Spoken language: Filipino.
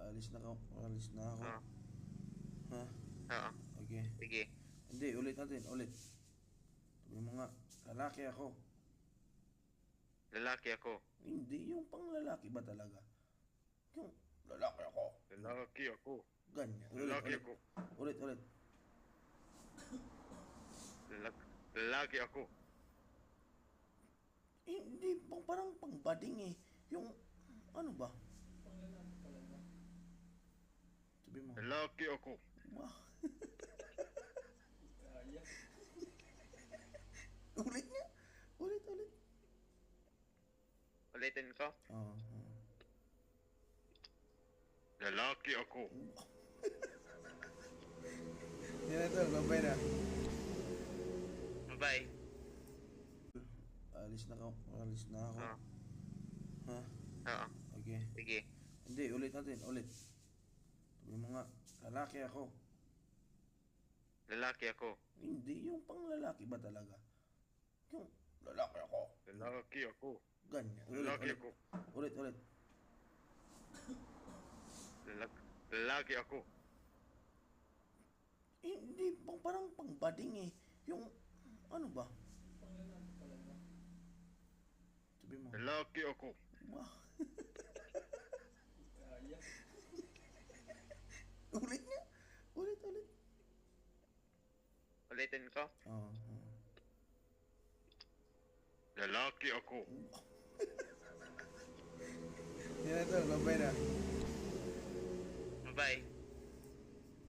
Alis na ako. Oo. Ha? Oo. Okay. Sige. Hindi, ulit natin, ulit. Sabi mo nga, lalaki ako. Lalaki ako. Hindi, yung pang lalaki ba talaga? Yung lalaki ako. Lalaki ako. Ganyan. Lalaki ako. Ulit. Lalaki ako. Hindi, parang pang bading eh. Yung, ano ba? Sabi mo. Lalaki ako. Wow. Ulit nga. Ulit. Ulitin ko. Oo. Lalaki ako. Yan na tol, babay na. Bye. Alis na ako. Oo. Ha? Oo. Okay. Sige. Hindi, ulit natin, ulit. Sabi mo nga, lalaki ako. Lalaki ako. Hindi, yung pang lalaki ba talaga? Yung lalaki ako. Lalaki ako. Ganyan. Lalaki ako. Ulit. Lalaki ako. Hindi, parang pang bading eh. Yung, ano ba? Sabi mo. Lalaki ako. Wow. Ulit nga. Ulit. Ulitin ko. Oo. Lalaki ako. Yan na tol, babay na. Bye.